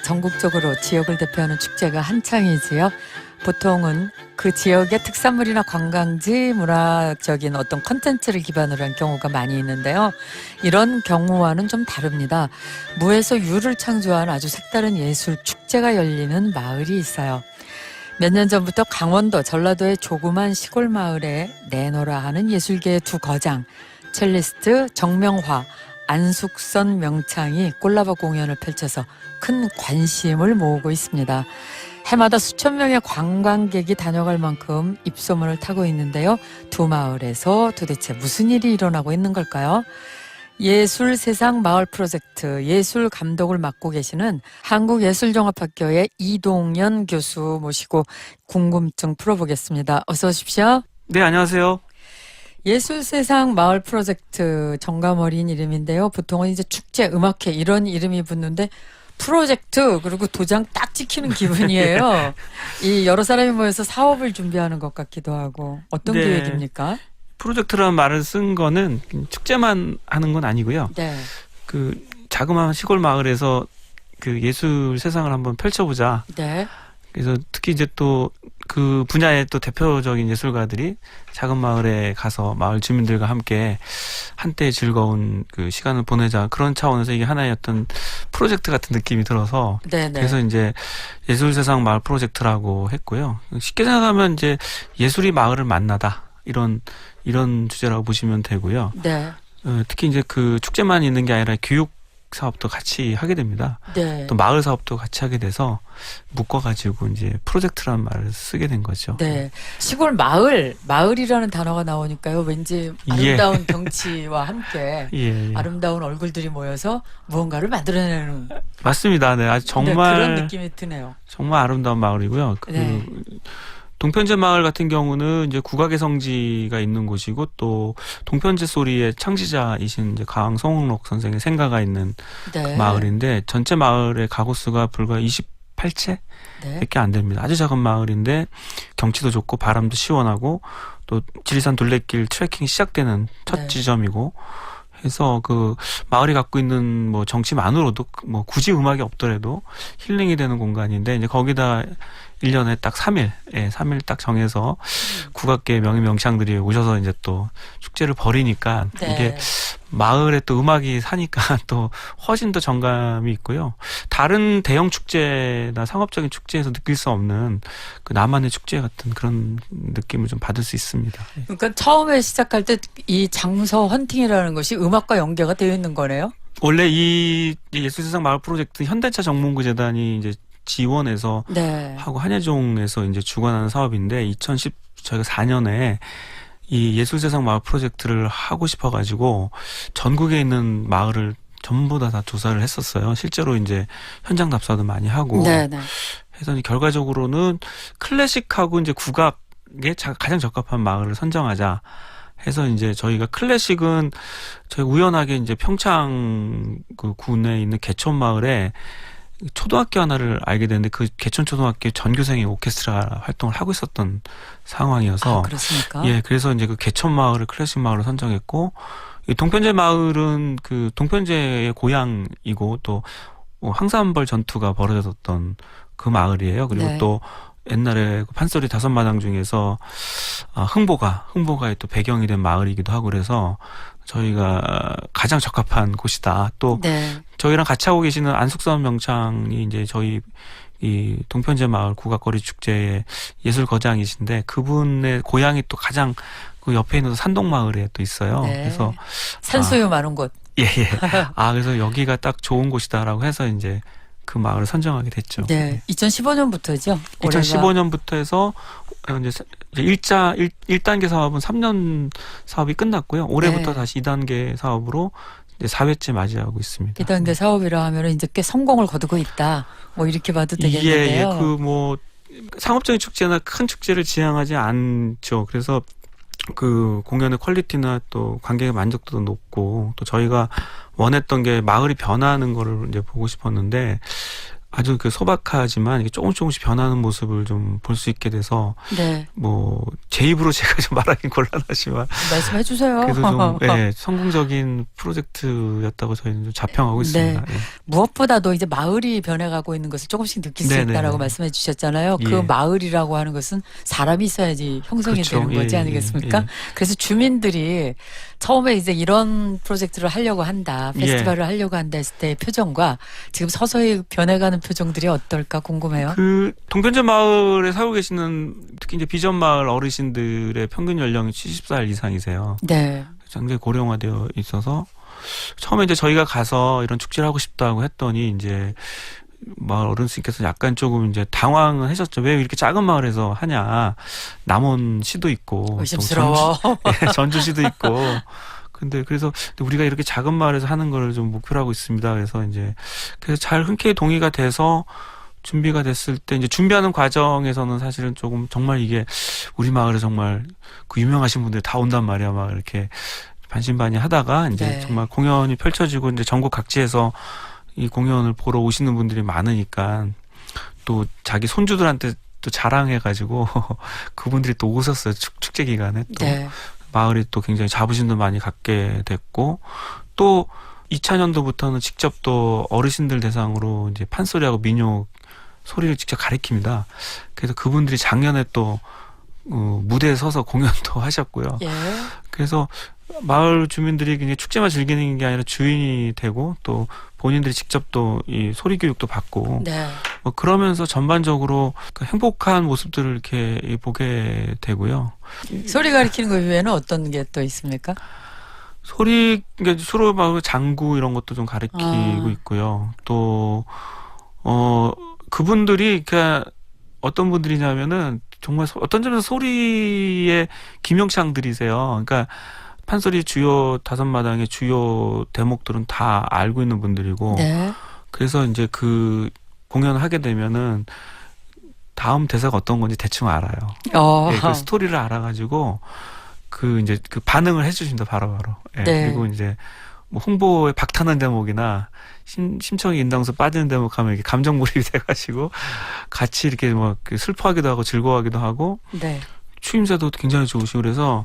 전국적으로 지역을 대표하는 축제가 한창이지요. 보통은 그 지역의 특산물이나 관광지, 문화적인 어떤 컨텐츠를 기반으로 한 경우가 많이 있는데요. 이런 경우와는 좀 다릅니다. 무에서 유를 창조한 아주 색다른 예술 축제가 열리는 마을이 있어요. 몇 년 전부터 강원도, 전라도의 조그만 시골 마을에 내노라 하는 예술계의 두 거장, 첼리스트 정명화, 안숙선 명창이 콜라보 공연을 펼쳐서 큰 관심을 모으고 있습니다. 해마다 수천 명의 관광객이 다녀갈 만큼 입소문을 타고 있는데요. 두 마을에서 도대체 무슨 일이 일어나고 있는 걸까요? 예술세상 마을 프로젝트 예술 감독을 맡고 계시는 한국예술종합학교의 이동연 교수 모시고 궁금증 풀어보겠습니다. 어서 오십시오. 네, 안녕하세요. 예술세상 마을 프로젝트 정감어린 이름인데요. 보통은 이제 축제, 음악회 이런 이름이 붙는데 프로젝트 그리고 도장 딱 찍히는 기분이에요. 이 여러 사람이 모여서 사업을 준비하는 것 같기도 하고 어떤 네. 계획입니까? 프로젝트라는 말을 쓴 거는 축제만 하는 건 아니고요. 네. 그 자그마한 시골 마을에서 그 예술 세상을 한번 펼쳐보자. 네. 그래서 특히 이제 또 그 분야의 또 대표적인 예술가들이 작은 마을에 가서 마을 주민들과 함께 한때 즐거운 그 시간을 보내자, 그런 차원에서 이게 하나의 어떤 프로젝트 같은 느낌이 들어서 네네. 그래서 이제 예술세상 마을 프로젝트라고 했고요. 쉽게 생각하면 이제 예술이 마을을 만나다, 이런 주제라고 보시면 되고요. 네. 특히 이제 그 축제만 있는 게 아니라 교육 사업도 같이 하게 됩니다. 네. 또 마을 사업도 같이 하게 돼서 묶어가지고 이제 프로젝트라는 말을 쓰게 된 거죠. 네. 시골 마을이라는 단어가 나오니까요. 왠지 아름다운 경치와 함께 예. 아름다운 얼굴들이 모여서 무언가를 만들어내는 맞습니다. 네, 아주 정말 그런 느낌이 드네요. 정말 아름다운 마을이고요. 네. 동편제 마을 같은 경우는 이제 국악의 성지가 있는 곳이고, 또 동편제 소리의 창시자이신 이제 강성록 선생의 생가가 있는 네. 그 마을인데, 전체 마을의 가구수가 불과 28채? 네. 밖에 안 됩니다. 아주 작은 마을인데 경치도 좋고 바람도 시원하고, 또 지리산 둘레길 트레킹이 시작되는 첫 네. 지점이고 해서 그 마을이 갖고 있는 뭐 정치만으로도 뭐 굳이 음악이 없더라도 힐링이 되는 공간인데, 이제 거기다 1년에 딱 3일, 3일 딱 정해서 국악계 명창들이 오셔서 이제 또 축제를 벌이니까 네. 이게 마을에 또 음악이 사니까 또 훨씬 더 정감이 있고요. 다른 대형 축제나 상업적인 축제에서 느낄 수 없는 그 나만의 축제 같은 그런 느낌을 좀 받을 수 있습니다. 그러니까 처음에 시작할 때 이 장서 헌팅이라는 것이 음악과 연계가 되어 있는 거네요. 원래 이 예술세상 마을 프로젝트 현대차 정몽구 재단이 이제 지원해서 네. 하고 한예종에서 이제 주관하는 사업인데, 저희가 4년에 이 예술세상 마을 프로젝트를 하고 싶어가지고 전국에 있는 마을을 전부 다 조사를 했었어요. 실제로 이제 현장 답사도 많이 하고. 네네. 해서 결과적으로는 클래식하고 이제 국악에 가장 적합한 마을을 선정하자 해서, 이제 저희가 클래식은 저희 우연하게 이제 평창 그 군에 있는 개촌 마을에 초등학교 하나를 알게 됐는데, 그 개촌초등학교 전교생이 오케스트라 활동을 하고 있었던 상황이어서. 아, 그렇습니까? 예, 그래서 이제 그 개촌 마을을 클래식 마을로 선정했고, 이 동편제 마을은 그 동편제의 고향이고, 또 황산벌 전투가 벌어졌던 그 마을이에요. 그리고 네. 또 옛날에 그 판소리 5마당 중에서 흥보가의 또 배경이 된 마을이기도 하고, 그래서 저희가 가장 적합한 곳이다. 또 네. 저희랑 같이 하고 계시는 안숙선 명창이 이제 저희 이 동편제 마을 국악거리 축제의 예술 거장이신데, 그분의 고향이 또 가장 그 옆에 있는 산동 마을에 또 있어요. 네. 그래서 산수유 많은 곳. 예. 그래서 여기가 딱 좋은 곳이다라고 해서 이제 그 마을을 선정하게 됐죠. 네. 2015년부터죠. 2015년부터 해서 이제 1단계 사업은 3년 사업이 끝났고요. 올해부터 네. 다시 2단계 사업으로 이제 4회째 맞이하고 있습니다. 2단계 사업이라 하면 이제 꽤 성공을 거두고 있다. 뭐 이렇게 봐도 되겠는데요. 예. 그 뭐 상업적인 축제나 큰 축제를 지향하지 않죠. 그래서 그 공연의 퀄리티나 또 관객의 만족도도 높고, 또 저희가 원했던 게 마을이 변화하는 거를 이제 보고 싶었는데, 아주 그 소박하지만 이게 조금씩 변하는 모습을 좀 볼 수 있게 돼서 네. 뭐 제 입으로 제가 좀 말하긴 곤란하지만 말씀해 주세요. 그래도 좀 성공적인 프로젝트였다고 저희는 좀 자평하고 있습니다. 예. 무엇보다도 이제 마을이 변해가고 있는 것을 조금씩 느낄 수 네네네. 있다라고 말씀해 주셨잖아요. 그 예. 마을이라고 하는 것은 사람이 있어야지 형성이 그렇죠. 되는 거지 예, 아니겠습니까? 예. 그래서 주민들이 처음에 이제 이런 프로젝트를 하려고 한다, 페스티벌을 하려고 한다 했을 때의 표정과 지금 서서히 변해가는 표정들이 어떨까 궁금해요. 그 동편제 마을에 살고 계시는 특히 이제 비전 마을 어르신들의 평균 연령이 70살 이상이세요. 네. 굉장히 고령화되어 있어서 처음에 이제 저희가 가서 이런 축제를 하고 싶다고 했더니 이제 마을 어른께서 약간 조금 이제 당황을 하셨죠. 왜 이렇게 작은 마을에서 하냐. 남원시도 있고 또 의심스러워. 전주시도 있고. 근데 그래서 우리가 이렇게 작은 마을에서 하는 거를 좀 목표로 하고 있습니다. 그래서 잘 흔쾌히 동의가 돼서 준비가 됐을 때 이제 준비하는 과정에서는 사실은 조금 정말 이게 우리 마을에 정말 그 유명하신 분들 다 온단 말이야. 막 이렇게 반신반의하다가 이제 네. 정말 공연이 펼쳐지고 이제 전국 각지에서 이 공연을 보러 오시는 분들이 많으니까 또 자기 손주들한테 또 자랑해가지고 그분들이 또 오셨어요. 축제 기간에 또 네. 마을이 또 굉장히 자부심도 많이 갖게 됐고 또 2000년도부터는 직접 또 어르신들 대상으로 이제 판소리하고 민요 소리를 직접 가르칩니다. 그래서 그분들이 작년에 또 무대에 서서 공연도 하셨고요. 예. 그래서 마을 주민들이 그냥 축제만 즐기는 게 아니라 주인이 되고 또 본인들이 직접 또 이 소리 교육도 받고 네. 뭐 그러면서 전반적으로 그 행복한 모습들을 이렇게 보게 되고요. 소리 가리키는 거 외에는 어떤 게 또 있습니까? 소리 그러니까 주로 막 장구 이런 것도 좀 가르치고 있고요. 또 그분들이 그러니까 어떤 분들이냐면은 정말 어떤 점에서 소리의 김영창들이세요. 그러니까 판소리 주요 5마당의 주요 대목들은 다 알고 있는 분들이고 네. 그래서 이제 그 공연을 하게 되면은 다음 대사가 어떤 건지 대충 알아요. 예, 그 스토리를 알아가지고 이제 그 반응을 해주신다 바로바로. 예, 네. 그리고 이제 뭐 홍보에 박타는 대목이나 심청이 인당수 빠지는 대목 하면 이렇게 감정 몰입이 돼가지고 같이 이렇게 뭐 슬퍼하기도 하고 즐거워하기도 하고 네. 추임새도 굉장히 좋으시고 그래서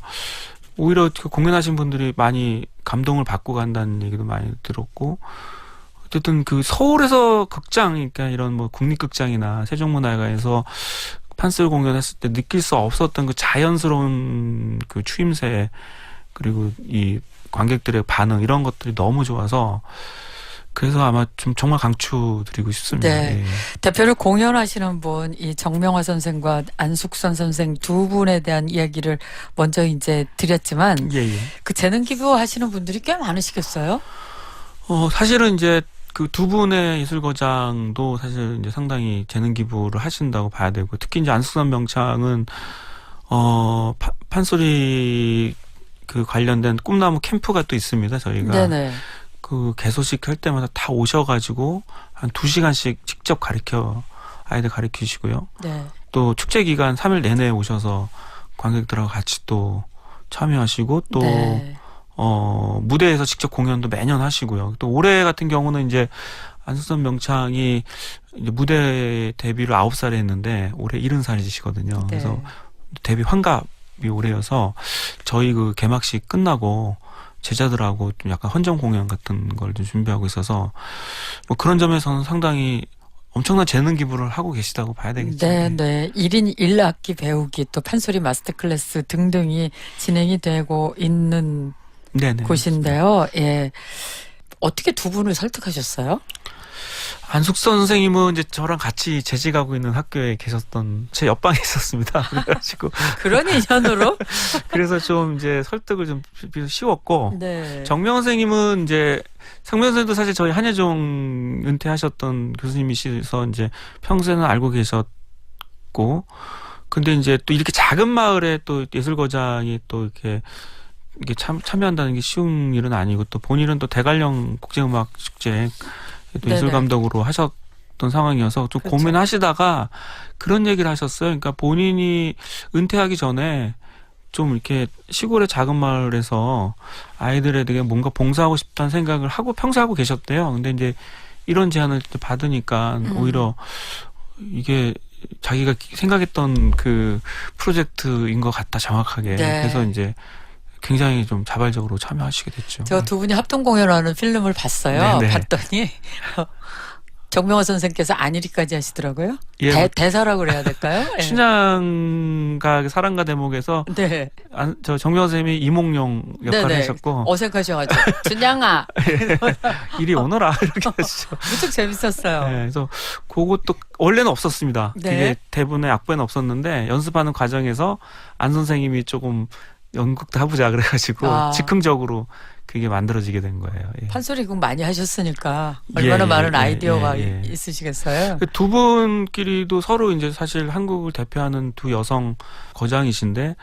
오히려 공연하신 분들이 많이 감동을 받고 간다는 얘기도 많이 들었고 어쨌든 그 서울에서 극장 그러니까 이런 뭐 국립극장이나 세종문화회관에서 판소리 공연했을 때 느낄 수 없었던 그 자연스러운 그 추임새 그리고 이 관객들의 반응 이런 것들이 너무 좋아서 그래서 아마 좀 정말 강추드리고 싶습니다. 네. 예. 대표를 공연하시는 분, 이 정명화 선생과 안숙선 선생 두 분에 대한 이야기를 먼저 이제 드렸지만 예, 예. 그 재능 기부하시는 분들이 꽤 많으시겠어요? 사실은 이제 그 두 분의 예술거장도 사실 이제 상당히 재능 기부를 하신다고 봐야 되고 특히 이제 안숙선 명창은 판소리 그 관련된 꿈나무 캠프가 또 있습니다. 저희가 네네. 그 개소식 할 때마다 다 오셔가지고 한 2시간씩 직접 아이들 가르치시고요. 네. 또 축제 기간 3일 내내 오셔서 관객들하고 같이 또 참여하시고 또 네. 무대에서 직접 공연도 매년 하시고요. 또 올해 같은 경우는 이제 안숙선 명창이 이제 무대 데뷔를 9살에 했는데 올해 70살이시거든요. 네. 그래서 데뷔 환갑이 올해여서 저희 그 개막식 끝나고 제자들하고 좀 약간 헌정 공연 같은 걸 좀 준비하고 있어서 뭐 그런 점에서는 상당히 엄청난 재능 기부를 하고 계시다고 봐야 되겠죠. 네, 네. 1인 1악기 배우기 또 판소리 마스터 클래스 등등이 진행이 되고 있는 네네. 곳인데요. 예. 어떻게 두 분을 설득하셨어요? 안숙선 선생님은 이제 저랑 같이 재직하고 있는 학교에 계셨던 제 옆방에 있었습니다. 그래가지고 그런 인연으로? 그래서 좀 이제 설득을 좀 쉬웠고 네. 정명 선생님은 이제 정명 선생님도 사실 저희 한예종 은퇴하셨던 교수님이셔서 이제 평소에는 알고 계셨고 근데 이제 또 이렇게 작은 마을에 또 예술거장이 또 이렇게 참여한다는 게 쉬운 일은 아니고 또 본인은 또 대관령 국제음악 축제 또 예술 감독으로 하셨던 상황이어서 좀 그렇죠. 고민하시다가 그런 얘기를 하셨어요. 그러니까 본인이 은퇴하기 전에 좀 이렇게 시골의 작은 마을에서 아이들에게 뭔가 봉사하고 싶다는 생각을 하고 평소 하고 계셨대요. 근데 이제 이런 제안을 받으니까 오히려 이게 자기가 생각했던 그 프로젝트인 것 같다, 정확하게. 네. 그래서 이제 굉장히 좀 자발적으로 참여하시게 됐죠. 제가 두 분이 합동 공연하는 필름을 봤어요. 네네. 봤더니 정명화 선생께서 안일이까지 하시더라고요. 예, 뭐 대사라고 그래야 될까요? 예. 춘향가 사랑가 대목에서 네. 저 정명화 선생님이 이몽룡 역할을 네네. 하셨고 어색하셔가지고 준양아 이리 오너라 이렇게 하시죠. 무척 재밌었어요. 네, 그래서 그것도 원래는 없었습니다. 네. 그게 대본에 악보에는 없었는데 연습하는 과정에서 안 선생님이 조금 연극도 해보자 그래가지고 아. 즉흥적으로 그게 만들어지게 된 거예요. 예. 판소리국 많이 하셨으니까 얼마나 예, 많은 예, 아이디어가 예, 예. 있으시겠어요. 그두 분끼리도 서로 이제 사실 한국을 대표하는 두 여성 거장이신데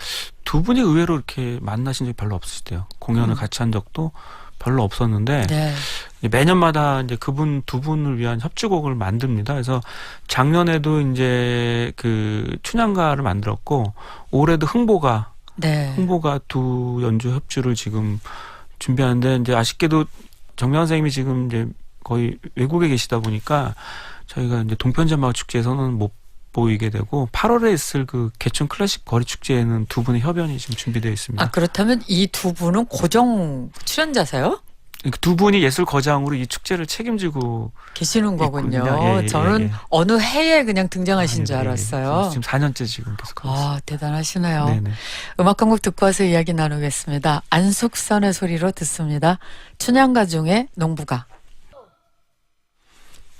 두 분이 의외로 이렇게 만나신 적이 별로 없으시대요. 공연을 같이 한 적도 별로 없었는데 네. 매년마다 이제 그분 두 분을 위한 협주곡을 만듭니다. 그래서 작년에도 이제 그 춘향가를 만들었고 올해도 흥보가 네. 두 연주 협주를 지금 준비하는데 이제 아쉽게도 정명환 선생님이 지금 이제 거의 외국에 계시다 보니까 저희가 이제 동편제마을 축제에서는 못 보이게 되고 8월에 있을 그 개춘 클래식 거리 축제에는 두 분의 협연이 지금 준비되어 있습니다. 아, 그렇다면 이 두 분은 고정 출연자세요? 두 분이 예술 거장으로 이 축제를 책임지고 계시는 거군요. 있거든요. 예, 저는 예. 어느 해에 그냥 등장하신 줄 예, 예. 알았어요. 지금 4년째 지금 계속 하고 있습니다. 아, 대단하시네요. 네네. 음악 한 곡 듣고 와서 이야기 나누겠습니다. 안숙선의 소리로 듣습니다. 춘향가 중에 농부가.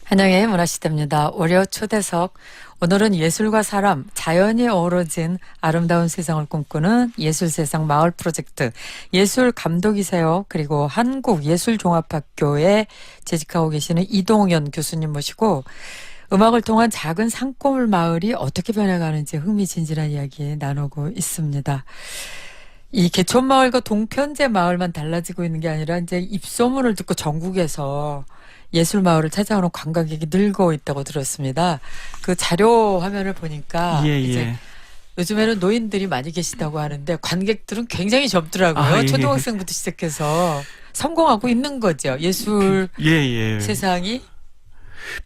한영의 문화시대입니다. 월요 초대석. 오늘은 예술과 사람, 자연이 어우러진 아름다운 세상을 꿈꾸는 예술세상 마을 프로젝트 예술 감독이세요. 그리고 한국예술종합학교에 재직하고 계시는 이동현 교수님 모시고 음악을 통한 작은 산골 마을이 어떻게 변해가는지 흥미진진한 이야기 나누고 있습니다. 이 개촌마을과 동편제 마을만 달라지고 있는 게 아니라 이제 입소문을 듣고 전국에서 예술마을을 찾아오는 관광객이 늘고 있다고 들었습니다. 그 자료 화면을 보니까 예, 이제 예. 요즘에는 노인들이 많이 계시다고 하는데 관객들은 굉장히 젊더라고요. 아, 예. 초등학생부터 시작해서 성공하고 있는 거죠. 예술 예, 예. 세상이.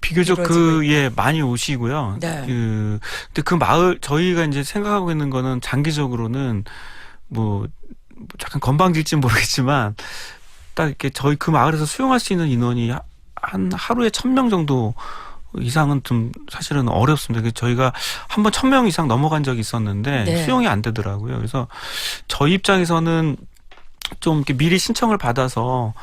비교적 이루어지고 예, 많이 오시고요. 네. 근데 그 마을, 저희가 이제 생각하고 있는 거는 장기적으로는 뭐 약간 건방질지는 모르겠지만 딱 이렇게 저희 그 마을에서 수용할 수 있는 인원이 한 하루에 1,000명 정도 이상은 좀 사실은 어렵습니다. 그래서 저희가 한번 1,000명 이상 넘어간 적이 있었는데 네. 수용이 안 되더라고요. 그래서 저희 입장에서는 좀 이렇게 미리 신청을 받아서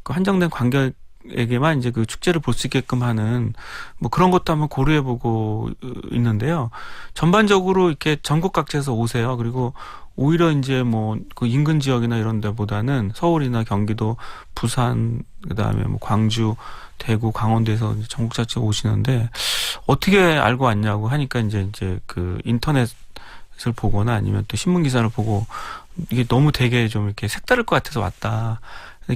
그 한정된 관객에게만 이제 그 축제를 볼 수 있게끔 하는 뭐 그런 것도 한번 고려해보고 있는데요. 전반적으로 이렇게 전국 각지에서 오세요. 그리고 오히려 이제 뭐 그 인근 지역이나 이런 데보다는 서울이나 경기도, 부산, 그다음에 뭐 광주, 대구, 강원도에서 전국 자체 오시는데 어떻게 알고 왔냐고 하니까 이제 그 인터넷을 보거나 아니면 또 신문 기사를 보고 이게 너무 되게 좀 이렇게 색다를 것 같아서 왔다.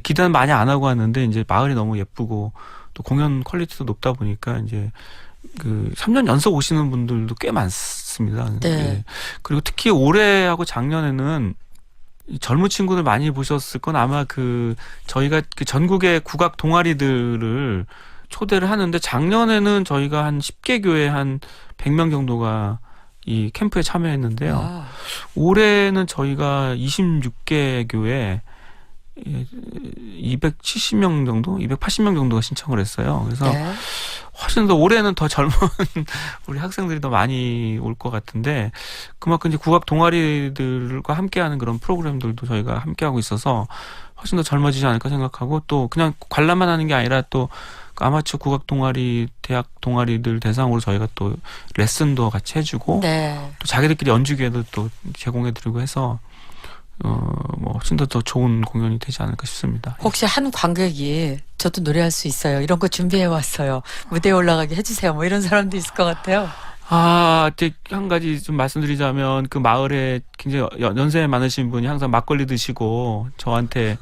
기대는 많이 안 하고 왔는데 이제 마을이 너무 예쁘고 또 공연 퀄리티도 높다 보니까 이제 그 3년 연속 오시는 분들도 꽤 많습니다. 네. 예. 그리고 특히 올해하고 작년에는 젊은 친구들 많이 보셨을 건 아마 그 저희가 그 전국의 국악 동아리들을 초대를 하는데 작년에는 저희가 한 10개 교회 한 100명 정도가 이 캠프에 참여했는데요. 아, 올해는 저희가 26개 교회 270명 정도, 280명 정도가 신청을 했어요. 그래서 네. 훨씬 더 올해는 더 젊은 우리 학생들이 더 많이 올 것 같은데 그만큼 이제 국악 동아리들과 함께하는 그런 프로그램들도 저희가 함께하고 있어서 훨씬 더 젊어지지 않을까 생각하고 또 그냥 관람만 하는 게 아니라 또 아마추어 국악 동아리, 대학 동아리들 대상으로 저희가 또 레슨도 같이 해주고 네. 또 자기들끼리 연주 기회도 또 제공해드리고 해서 뭐 훨씬 더 좋은 공연이 되지 않을까 싶습니다. 혹시 한 관객이 저도 노래할 수 있어요. 이런 거 준비해 왔어요. 무대에 올라가게 해주세요. 뭐 이런 사람도 있을 것 같아요. 이제 한 가지 좀 말씀드리자면 그 마을에 굉장히 연세 많으신 분이 항상 막걸리 드시고 저한테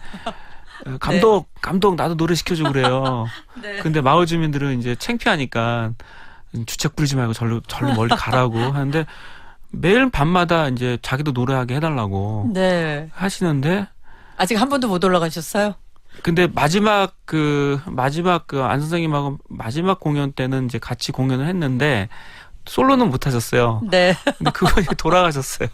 감독 나도 노래 시켜줘 그래요. 네. 근데 마을 주민들은 이제 창피하니까 주책 부리지 말고 절로 멀리 가라고 하는데 매일 밤마다 이제 자기도 노래하게 해달라고 네. 하시는데 아직 한 번도 못 올라가셨어요? 근데 마지막 그 안 선생님하고 마지막 공연 때는 이제 같이 공연을 했는데 솔로는 못 하셨어요. 네. 근데 그분이 돌아가셨어요.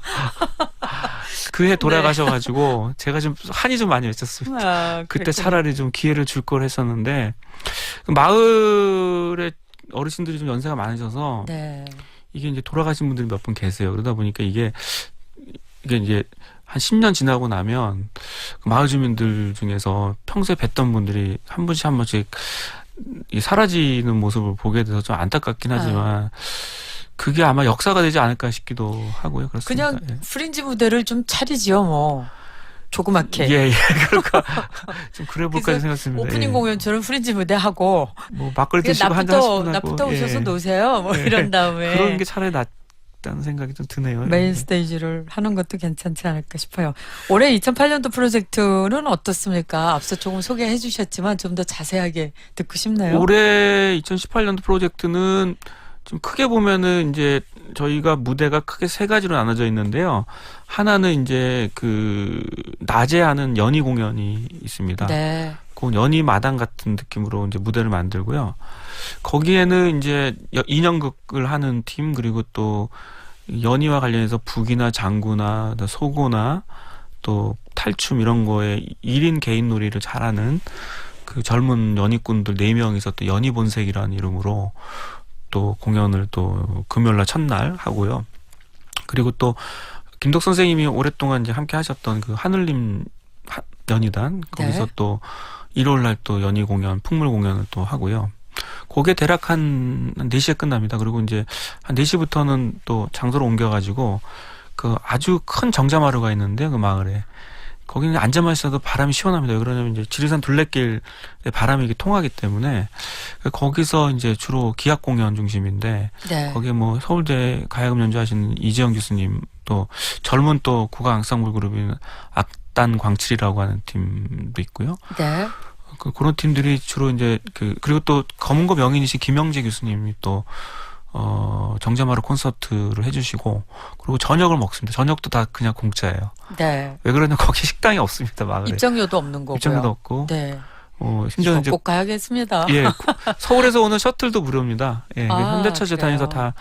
그 해 돌아가셔가지고 제가 좀 한이 좀 많이 맺혔습니다. 아, 그때 그랬구나. 차라리 좀 기회를 줄 걸 했었는데 마을에 어르신들이 좀 연세가 많으셔서 네. 이게 이제 돌아가신 분들이 몇 분 계세요. 그러다 보니까 이게 이제 한 10년 지나고 나면 그 마을 주민들 중에서 평소에 뵀던 분들이 한 분씩 한 번씩 이 사라지는 모습을 보게 돼서 좀 안타깝긴 하지만 그게 아마 역사가 되지 않을까 싶기도 하고요. 그렇습니다. 그냥 예. 프린지 무대를 좀 차리지요, 뭐. 조그맣게. 예, 그럴까. 좀 그래 볼까 그래서 생각했습니다. 오프닝 예. 공연처럼 프린지 무대 하고 뭐 막걸리 드시고 한잔 하시고 나고. 낮부터 오셔서 예. 노세요. 뭐 예. 이런 다음에 그런 게 차라리 낫다는 생각이 좀 드네요. 메인 예. 스테이지를 하는 것도 괜찮지 않을까 싶어요. 올해 2008년도 프로젝트는 어떻습니까? 앞서 조금 소개해 주셨지만 좀 더 자세하게 듣고 싶네요. 올해 2018년도 프로젝트는 좀 크게 보면은 이제 저희가 무대가 크게 세 가지로 나눠져 있는데요. 하나는 이제 그 낮에 하는 연희 공연이 있습니다. 네. 그 연희 마당 같은 느낌으로 이제 무대를 만들고요. 거기에는 이제 인형극을 하는 팀 그리고 또 연희와 관련해서 북이나 장구나 소고나 또 탈춤 이런 거에 1인 개인 놀이를 잘하는 그 젊은 연희꾼들 4명이서 또 연희본색이라는 이름으로 또 공연을 또 금요일날 첫날 하고요. 그리고 또 김덕 선생님이 오랫동안 이제 함께 하셨던 그 하늘님 연희단 거기서 네. 또 일요일날 또 연희 공연, 풍물 공연을 또 하고요. 그게 대략 한 4시에 끝납니다. 그리고 이제 한 4시부터는 또 장소로 옮겨가지고 그 아주 큰 정자마루가 있는데 그 마을에 거기는 앉아만 있어도 바람이 시원합니다. 왜 그러냐면 이제 지리산 둘레길에 바람이 이게 통하기 때문에 거기서 이제 주로 기악 공연 중심인데 네. 거기에 뭐 서울대 가야금 연주하시는 이재영 교수님 또 젊은 또 국악 앙상블 그룹인 악단 광칠이라고 하는 팀도 있고요. 네. 그런 팀들이 주로 이제 그리고 또 검은고 명인이신 김영재 교수님이 또 정자마루 콘서트를 해주시고 그리고 저녁을 먹습니다. 저녁도 다 그냥 공짜예요. 네. 왜 그러냐 거기 식당이 없습니다. 마을에. 입장료도 없는 거고요. 입장료도 없고. 네. 심지어 이거 이제 꼭 가야겠습니다. 예 서울에서 오는 셔틀도 무료입니다. 예, 아, 현대차 재단에서 그래요? 다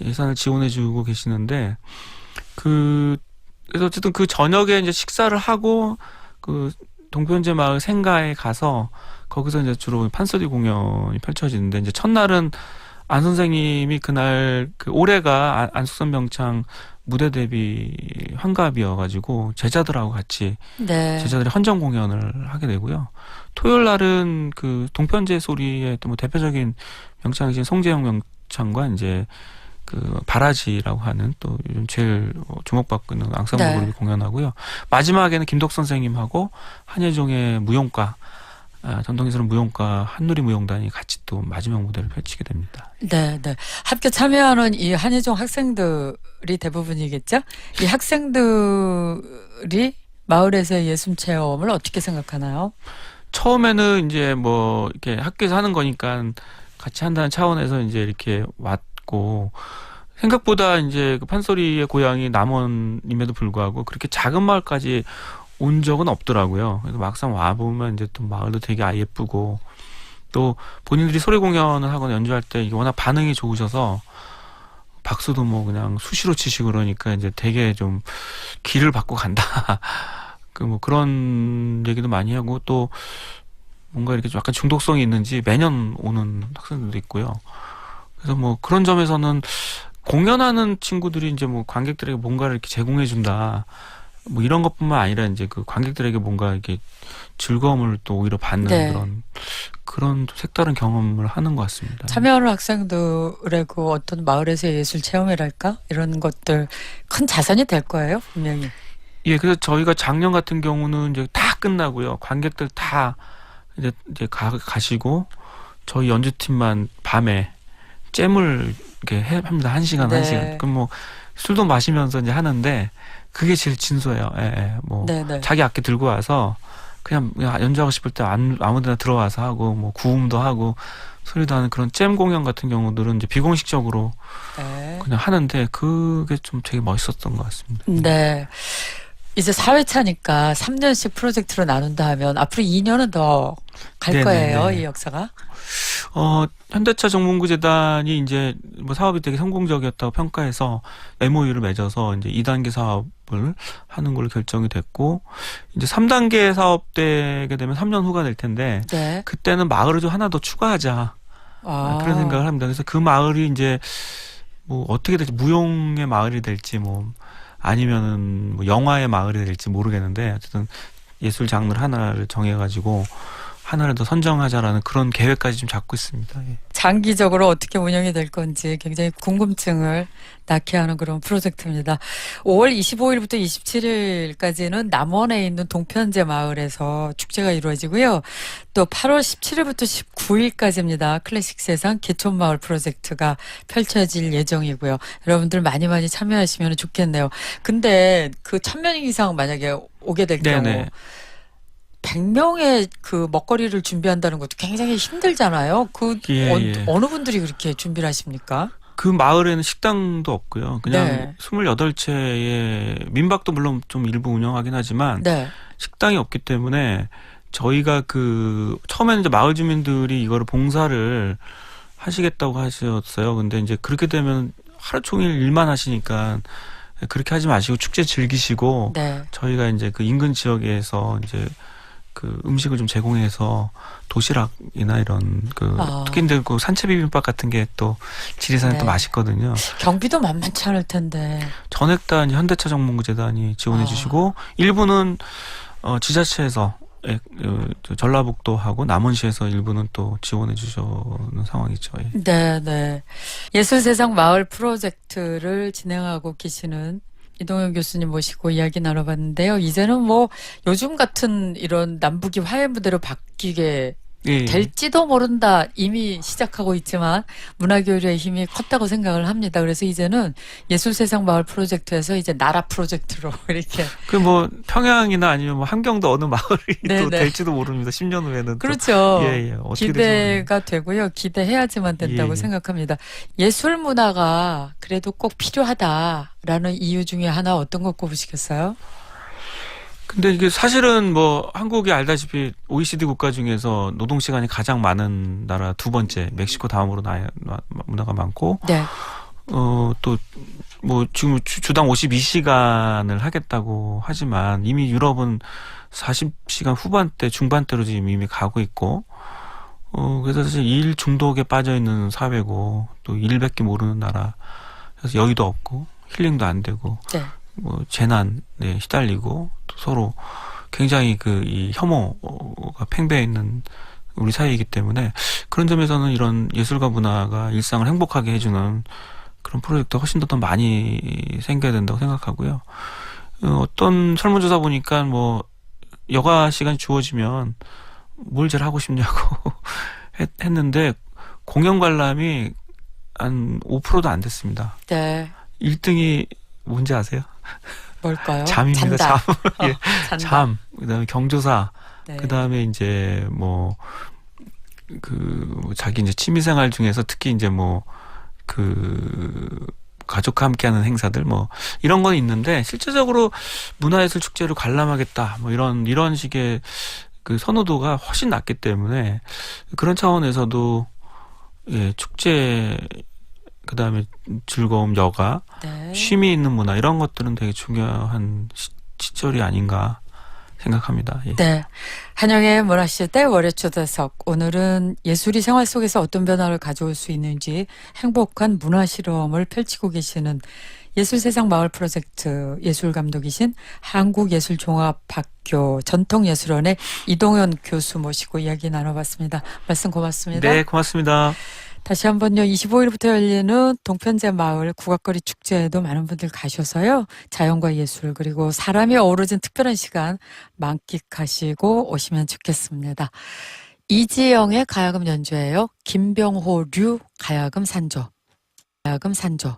예산을 지원해주고 계시는데 그래서 어쨌든 그 저녁에 이제 식사를 하고 그 동편제 마을 생가에 가서 거기서 이제 주로 판소리 공연이 펼쳐지는데 이제 첫날은 안 선생님이 그날 그 올해가 안숙선 병창 무대 데뷔 환갑이어가지고 제자들하고 같이 네. 제자들이 헌정 공연을 하게 되고요. 토요일 날은 그 동편제 소리의 또 뭐 대표적인 명창이신 송재영 명창과 이제 그 바라지라고 하는 또 요즘 제일 주목받고 있는 앙상블 네. 그룹이 공연하고요. 마지막에는 김덕 선생님하고 한예종의 무용가 전통예술 무용가 한누리 무용단이 같이 또 마지막 무대를 펼치게 됩니다. 네, 네. 함께 참여하는 이 한예종 학생들이 대부분이겠죠? 이 학생들이 마을에서의 예술 체험을 어떻게 생각하나요? 처음에는 이제 뭐 이렇게 학교에서 하는 거니까 같이 한다는 차원에서 이제 이렇게 왔고 생각보다 이제 그 판소리의 고향이 남원임에도 불구하고 그렇게 작은 마을까지 온 적은 없더라고요. 그래서 막상 와 보면 이제 또 마을도 되게 예쁘고 또 본인들이 소리 공연을 하거나 연주할 때 이게 워낙 반응이 좋으셔서 박수도 뭐 그냥 수시로 치시고 그러니까 이제 되게 좀 기를 받고 간다. 그 뭐 그런 얘기도 많이 하고 또 뭔가 이렇게 좀 약간 중독성이 있는지 매년 오는 학생들도 있고요. 그래서 뭐 그런 점에서는 공연하는 친구들이 이제 뭐 관객들에게 뭔가를 이렇게 제공해 준다. 뭐 이런 것뿐만 아니라 이제 그 관객들에게 뭔가 이렇게 즐거움을 또 오히려 받는 네. 그런 또 색다른 경험을 하는 것 같습니다. 참여하는 학생들의 그 어떤 마을에서의 예술 체험이랄까? 이런 것들 큰 자산이 될 거예요, 분명히. 예, 그래서 저희가 작년 같은 경우는 이제 다 끝나고요. 관객들 다 이제 가시고 저희 연주팀만 밤에 잼을 이렇게 합니다. 1시간, 네. 1시간. 그럼 뭐 술도 마시면서 이제 하는데 그게 제일 진소예요. 예. 뭐 네네. 자기 악기 들고 와서 그냥 연주하고 싶을 때 아무데나 들어와서 하고 뭐 구음도 하고 소리도 하는 그런 잼 공연 같은 경우들은 이제 비공식적으로 네. 그냥 하는데 그게 좀 되게 멋있었던 것 같습니다. 네. 이제 4회차니까 3년씩 프로젝트로 나눈다 하면 앞으로 2년은 더 갈 네네네. 거예요, 이 역사가. 현대차 정문구재단이 이제 뭐 사업이 되게 성공적이었다고 평가해서 MOU를 맺어서 이제 2단계 사업을 하는 걸로 결정이 됐고, 이제 3단계 사업 되게 되면 3년 후가 될 텐데, 네. 그때는 마을을 좀 하나 더 추가하자. 그런 생각을 합니다. 그래서 그 마을이 이제 뭐 어떻게 될지, 무용의 마을이 될지 뭐 아니면은 뭐 영화의 마을이 될지 모르겠는데, 어쨌든 예술 장르 하나를 정해가지고 하나를 더 선정하자라는 그런 계획까지 좀 잡고 있습니다. 예. 장기적으로 어떻게 운영이 될 건지 굉장히 궁금증을 낳게 하는 그런 프로젝트입니다. 5월 25일부터 27일까지는 남원에 있는 동편제 마을에서 축제가 이루어지고요. 또 8월 17일부터 19일까지입니다. 클래식 세상 개촌마을 프로젝트가 펼쳐질 예정이고요. 여러분들 많이 많이 참여하시면 좋겠네요. 근데 그 1000명 이상 만약에 오게 될 경우 네네. 100명의 그 먹거리를 준비한다는 것도 굉장히 힘들잖아요. 예, 예. 어느 분들이 그렇게 준비를 하십니까? 그 마을에는 식당도 없고요. 그냥 네. 28채의 민박도 물론 좀 일부 운영하긴 하지만 네. 식당이 없기 때문에 저희가 그 처음에는 이제 마을 주민들이 이거를 봉사를 하시겠다고 하셨어요. 근데 이제 그렇게 되면 하루 종일 일만 하시니까 그렇게 하지 마시고 축제 즐기시고 네. 저희가 이제 그 인근 지역에서 이제 그 음식을 좀 제공해서 도시락이나 이런 그 특히 이제 그 산채 비빔밥 같은 게 또 지리산에 또 네. 맛있거든요. 경비도 만만치 않을 텐데. 전액다 현대차 정문구재단이 지원해 주시고 일부는 지자체에서 전라북도하고 남원시에서 일부는 또 지원해 주시는 상황이죠. 예. 네, 네. 예술세상 마을 프로젝트를 진행하고 계시는 이동현 교수님 모시고 이야기 나눠봤는데요. 이제는 뭐 요즘 같은 이런 남북이 화해 무대로 바뀌게 예. 될지도 모른다. 이미 시작하고 있지만 문화교류의 힘이 컸다고 생각을 합니다. 그래서 이제는 예술세상 마을 프로젝트에서 이제 나라 프로젝트로 이렇게. 그 뭐 평양이나 아니면 뭐 함경도 어느 마을이 네네. 또 될지도 모릅니다. 10년 후에는. 또. 그렇죠. 예, 예. 어떻게 될지 기대가 되고요. 기대해야지만 된다고 예, 예. 생각합니다. 예술 문화가 그래도 꼭 필요하다라는 이유 중에 하나 어떤 거 꼽으시겠어요? 근데 이게 사실은 뭐 한국이 알다시피 OECD 국가 중에서 노동 시간이 가장 많은 나라 두 번째, 멕시코 다음으로 문화가 많고, 네. 또 뭐 지금 주당 52시간을 하겠다고 하지만 이미 유럽은 40시간 후반대, 중반대로 지금 이미 가고 있고, 그래서 사실 일 중독에 빠져 있는 사회고 또 일밖에 모르는 나라, 그래서 여유도 없고 힐링도 안 되고. 네. 뭐 재난에 시달리고 또 서로 굉장히 그 이 혐오가 팽배해 있는 우리 사회이기 때문에 그런 점에서는 이런 예술과 문화가 일상을 행복하게 해주는 그런 프로젝트가 훨씬 더 많이 생겨야 된다고 생각하고요. 어떤 설문조사 보니까 뭐 여가 시간이 주어지면 뭘 제일 하고 싶냐고 했는데 공연 관람이 한 5%도 안 됐습니다. 네. 1등이 뭔지 아세요? 뭘까요? 잠입니다. 잔다. 잠. 예. 잔다. 잠. 그다음에 경조사. 네. 그다음에 이제 뭐 자기 이제 취미 생활 중에서 특히 이제 뭐 가족과 함께하는 행사들 뭐 이런 건 있는데 실제적으로 문화예술 축제를 관람하겠다 뭐 이런 식의 그 선호도가 훨씬 낮기 때문에 그런 차원에서도 예, 축제 그다음에 즐거움, 여가, 네. 쉼이 있는 문화 이런 것들은 되게 중요한 시절이 아닌가 생각합니다. 예. 네. 한영의 문화시대 월요초대석. 오늘은 예술이 생활 속에서 어떤 변화를 가져올 수 있는지 행복한 문화 실험을 펼치고 계시는 예술세상 마을 프로젝트 예술감독이신 한국예술종합학교 전통예술원의 이동현 교수 모시고 이야기 나눠봤습니다. 말씀 고맙습니다. 네, 고맙습니다. 다시 한번요. 25일부터 열리는 동편제 마을 국악거리 축제에도 많은 분들 가셔서요. 자연과 예술 그리고 사람이 어우러진 특별한 시간 만끽하시고 오시면 좋겠습니다. 이지영의 가야금 연주예요. 김병호류 가야금 산조. 가야금 산조.